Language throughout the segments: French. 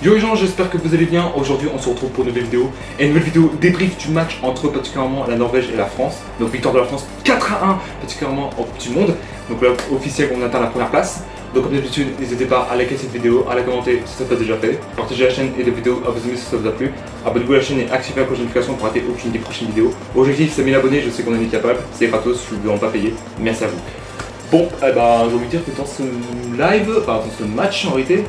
Yo les gens, j'espère que vous allez bien. Aujourd'hui on se retrouve pour une nouvelle vidéo. Et une nouvelle vidéo débrief du match entre particulièrement la Norvège et la France. Donc victoire de la France 4-1 particulièrement en Coupe du Monde. Donc là officiel on atteint la première place. Donc comme d'habitude n'hésitez pas à liker cette vidéo, à la commenter si ça n'est pas déjà fait. Partagez la chaîne et les vidéos à vos amis si ça vous a plu. Abonnez-vous à la chaîne et activez la cloche de notification pour rater aucune des prochaines vidéos. Objectif c'est 1000 abonnés, je sais qu'on est capable. C'est gratos, je ne vous demande pas payer. Merci à vous. Bon, eh ben, j'ai envie de dire que dans ce live, enfin dans ce match en réalité,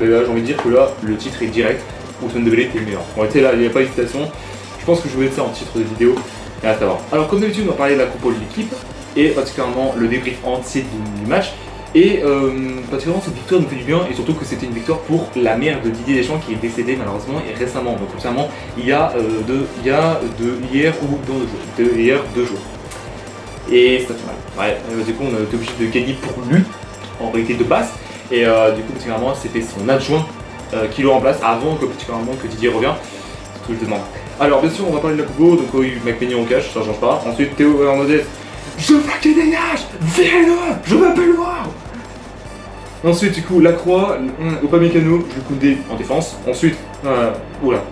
j'ai envie de dire que là, le titre est direct, Ousmane Dembélé était le meilleur. En réalité, là, il n'y a pas d'hésitation. Je pense que je vais mettre ça en titre de vidéo, et à savoir. Alors, comme d'habitude, on va parler de la compo de l'équipe, et particulièrement le débrief entier du match. Et particulièrement cette victoire nous fait du bien, et surtout que c'était une victoire pour la mère de Didier Deschamps qui est décédée malheureusement et récemment. Donc, récemment, il y a hier ou dans 2 jours. Hier, 2 jours. Et ça fait mal. Ouais, du coup on a été obligé de gagner pour lui, en réalité de base. Et du coup particulièrement c'était son adjoint qui le remplace avant que particulièrement que Didier revient. C'est tout je demande. Alors bien sûr on va parler de la Coupe, donc oui, McPeignan en cash, ça change pas. Ensuite Théo Hernandez, je veux qu'il dégage, verrez-le, je veux pas le voir. Ensuite du coup Lacroix, Upamecano, je Koundé en défense. Ensuite,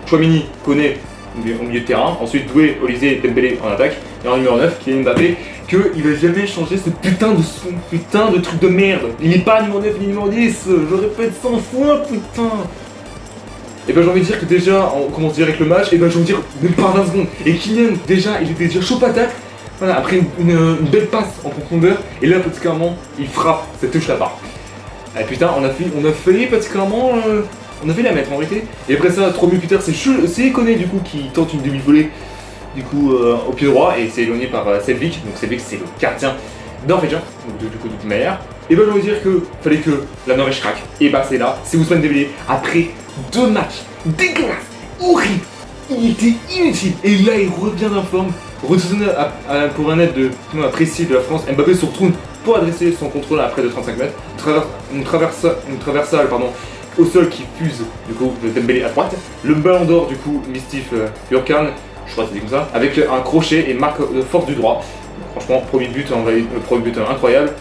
Chouamini, Koné au milieu de terrain. Ensuite Doué, Olysée, Dembélé en attaque. Et en numéro 9, Kylian Mbappé, qu'il va jamais changer ce putain de truc de merde. Il n'est pas numéro 9 ni numéro 10, je répète 100 fois, putain. Et ben j'ai envie de dire que déjà, on commence direct le match, et ben j'ai envie de dire même pas 20 secondes. Et Kylian, déjà, il était déjà chaud patate. Voilà, après une belle passe en profondeur, et là particulièrement, il frappe, ça touche la barre. Et putain, on a failli particulièrement... on a fait la mettre en réalité. Et après ça, 3 minutes plus tard, c'est Koné du coup qui tente une demi-volée du coup au pied droit et c'est éloigné par Selvik. Donc Selvik c'est le gardien norvégien, donc du coup de meilleur. Et ben j'ai envie de dire que fallait que la Norvège craque. Et bah c'est là, c'est Ousmane Dembélé après 2 matchs dégueulasses, horribles. Il était inutile et là il revient en forme. Retourné pour un aide de précis de la France, Mbappé se retourne pour adresser son contrôle après de 35 mètres. Une traversale au sol qui fuse du coup de Dembélé à droite. Le ballon d'or du coup Mistif Björkan, je crois que c'était comme ça, avec un crochet et marque de force du droit. Franchement, premier but incroyable.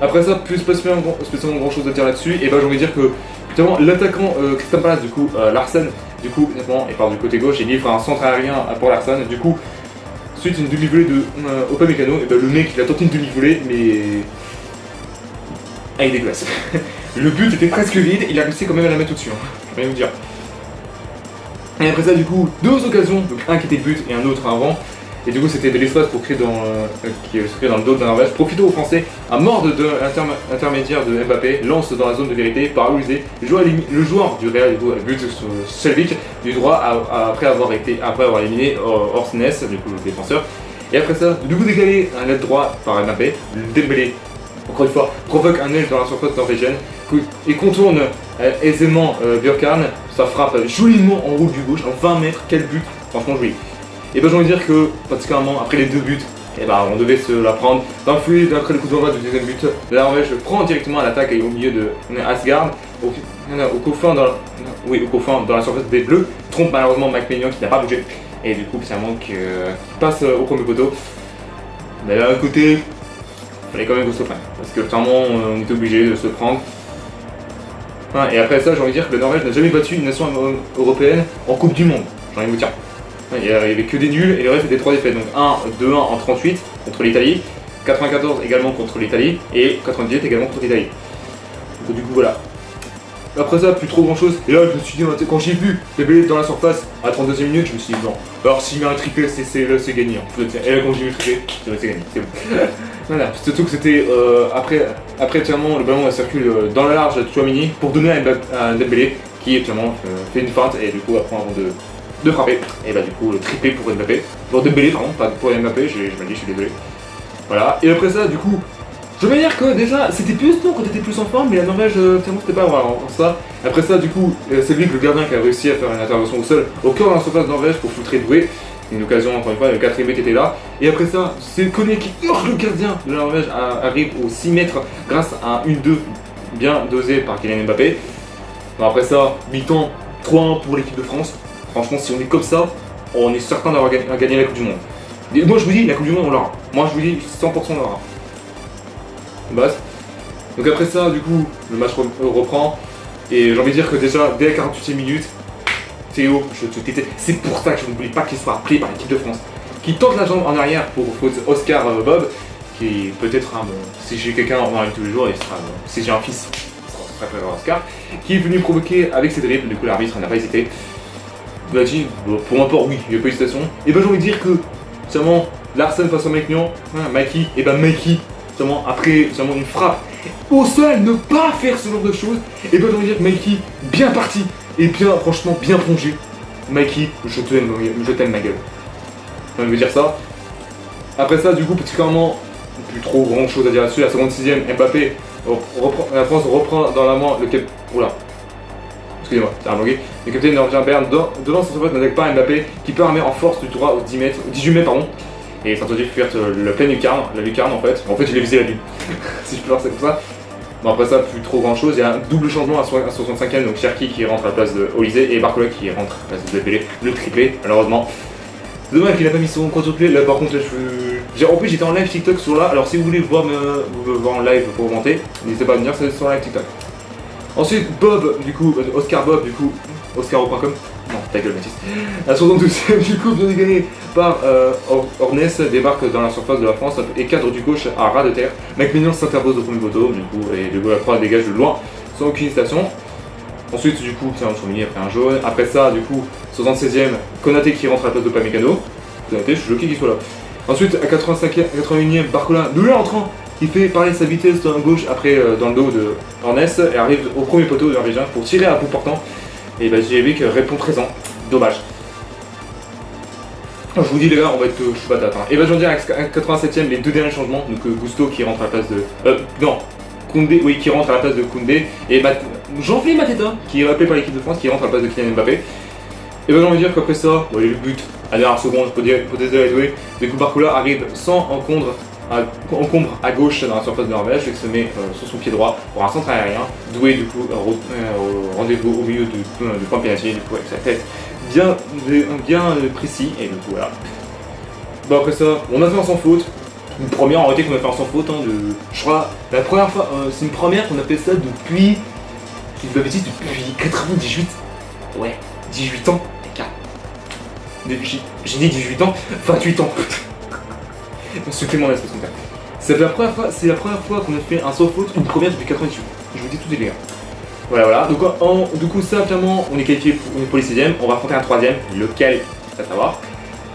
Après ça, plus spécialement grand chose à dire là-dessus. Et bah j'ai envie de dire que notamment l'attaquant Crystal Palace du coup Larsen du coup nettement et part du côté gauche, il livre un centre aérien pour Larsen. Du coup suite une demi-volée de Upamecano, et bah le mec il a tenté une demi-volée mais avec des glaces. Le but était presque vide, il a réussi quand même à la mettre au-dessus, je vais rien vous dire. Et après ça du coup, 2 occasions, donc un qui était but et un autre avant. Et du coup c'était de l'espace pour créer qui se crée dans le dos de la Norvège. Profitons aux Français, un mort de l'intermédiaire de Mbappé, lance dans la zone de vérité par Olysée. Le joueur du Real du coup, but sur Selvik du droit après avoir éliminé Orsnes, du coup le défenseur. Et après ça, du coup décalé un aile droit par Mbappé, Dembélé. Encore une fois, provoque un aile dans la surface norvégienne et contourne aisément Björkan. Ça frappe joliment en haut du gauche, en 20 mètres, quel but, franchement joli. Et ben j'ai envie de dire que, particulièrement après les 2 buts, et ben on devait se la prendre. D'après le coup d'envoi du deuxième but, la Norvège prend directement à l'attaque et au milieu de Asgard, au coffin dans la surface des Bleus, trompe malheureusement McPeignan qui n'a pas bougé. Et du coup, finalement, qui passe au premier poteau. Mais là, à côté, il fallait quand même qu'on se prenne, parce que clairement on était obligé de se prendre. Et après ça, j'ai envie de dire que la Norvège n'a jamais battu une nation européenne en Coupe du Monde, j'ai envie de vous dire. Il n'y avait que des nuls et le reste c'était 3 défaites, donc 2-1 en 38 contre l'Italie, 94 également contre l'Italie et 98 également contre l'Italie. Donc du coup voilà. Après ça, plus trop grand chose, et là je me suis dit, quand j'ai vu Dembélé dans la surface à 32e minute, je me suis dit non, alors s'il met un triplé, c'est gagné. Et là quand j'ai vu le triplé, c'est gagné, c'est bon. Voilà, surtout que c'était après clairement le ballon circule dans la large de Chouamini pour donner à Dembélé qui clairement fait une feinte et du coup après avant de frapper. Et bah du coup le triplé pour Mbappé, pour Dembélé pardon, pas pour Mbappé, je suis désolé. Voilà, et après ça du coup, je veux dire que déjà c'était plus non quand t'étais plus en forme, mais la Norvège finalement c'était pas vraiment ça. Après ça du coup, c'est lui le gardien qui a réussi à faire une intervention au sol au cœur de la surface Norvège pour filtrer Doué. Une occasion encore une fois, le 4ème but était là. Et après ça, c'est Koné qui hurle le gardien de la Norvège arrive aux 6 mètres grâce à un 1-2 bien dosé par Kylian Mbappé. Bon, après ça, mi-temps 3-1 pour l'équipe de France. Franchement, si on est comme ça, on est certain d'avoir gagné la Coupe du Monde. Et moi je vous dis, la Coupe du Monde on l'aura. Moi je vous dis 100% on l'aura. Basse. Donc après ça, du coup, le match reprend. Et j'ai envie de dire que déjà, dès la 48e minute, Théo, je te déteste. C'est pour ça que je ne voulais pas qu'il soit appelé par l'équipe de France. Qui tente la jambe en arrière pour faute Oscar Bob, qui peut-être, si j'ai quelqu'un en arrière tous les jours, il sera, si j'ai un fils, il sera Oscar, qui est venu provoquer avec ses dribbles. Du coup, l'arbitre n'a pas hésité. Il a dit, pour un port, oui, il n'y a pas d'hésitation. Et ben j'ai envie de dire que, seulement, Larsen face au Maignan, Mikey, et ben Mikey, seulement après seulement une frappe, au sol, ne pas faire ce genre de choses, et ben j'ai envie de dire que Mikey, bien parti, et bien, franchement, bien plongé. Mikey, je t'aime ma gueule. J'ai envie de dire ça. Après ça, du coup, particulièrement, plus trop grand chose à dire là-dessus, la 56e, Mbappé, la France reprend dans la main le cap... Oula. Excusez-moi, c'est un bloqué. Le capitaine de Berne devant sa surface n'attaque pas Mbappé qui peut armer en force du droit aux 18 mètres, pardon. Et s'introduit faire le plein lucarne, la lucarne en fait. En fait, il a visé la lune. Si je peux voir, c'est comme ça. Bon, après ça, plus trop grand chose. Il y a un double changement à 65e, donc Cherki qui rentre à la place de Olysée et Barcola qui rentre à la place de Dembélé, le triplé, malheureusement. C'est dommage qu'il a pas mis son quadruplé. Là, par contre, en plus, j'étais en live TikTok sur là. Alors, si vous voulez voir en live pour augmenter, n'hésitez pas à venir, c'est sur live TikTok. Ensuite, Bob, du coup, Oscar Bob, du coup, oscaro.com. Non, ta gueule, Mathis. La 72e, du coup, bien gagné par Ornes, débarque dans la surface de la France et cadre du gauche à ras de terre. Maignan s'interpose au premier poteau, du coup, et le goal à 3 dégage de loin sans aucune hésitation. Ensuite, du coup, c'est un surligné après un jaune. Après ça, du coup, 76e, Konaté qui rentre à la place de Pamecano. Konaté, je suis choqué qu'il soit là. Ensuite, à 81e, Barcola, nouvel entrant, qui fait pareil sa vitesse dans la gauche, après dans le dos de Ornes, et arrive au premier poteau de norvégien pour tirer à bout portant. Et bah, JVK répond présent. Dommage. Je vous dis les gars, on va être chou patate. Et bah, j'en dis à 87e, les deux derniers changements. Donc Gusto qui rentre à la place de. Non, Koundé, oui, qui rentre à la place de Koundé. Et Jean-Philippe Mateta, qui est rappelé par l'équipe de France, qui rentre à la place de Kylian Mbappé. Et ben j'ai envie de dire qu'après ça, bon, il y a eu le but à la dernière seconde, peut-être de la jouer. Du coup, Barcola arrive sans encombre à gauche dans la surface de Norvège et se met sur son pied droit pour un centre aérien. Doué, du coup, rendez-vous au milieu du point pénalty, du coup, avec sa tête bien précis. Et du coup, voilà. Bon, après ça, on a fait un sans faute. Une première en réalité qu'on a fait un sans faute. Je crois, la première fois, c'est une première qu'on a fait ça depuis. Je dis pas bêtise, depuis 98. Ouais, 18 ans, les gars. J'ai dit 18 ans, 28 ans. C'était mon espèce de c'est la première fois qu'on a fait un sans faute, une première depuis 98. Je vous dis tout les gars. Voilà. Donc, du coup, ça, clairement, on est qualifié pour les 6e. On va affronter un 3e, lequel, à savoir.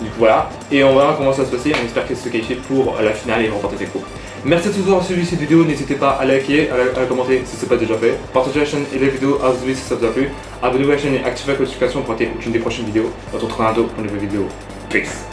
Du coup, voilà. Et on verra comment ça va se passer. On espère qu'elle se qualifie pour la finale et remporter cette coupe. Merci à tous d'avoir suivi cette vidéo. N'hésitez pas à liker, à la commenter si ce n'est pas déjà fait. Partagez la chaîne et la vidéo à vous si ça vous a plu. Abonnez-vous à la chaîne et activez la notification pour rater aucune des prochaines vidéos. On se retrouve à bientôt pour une nouvelle vidéo. Peace.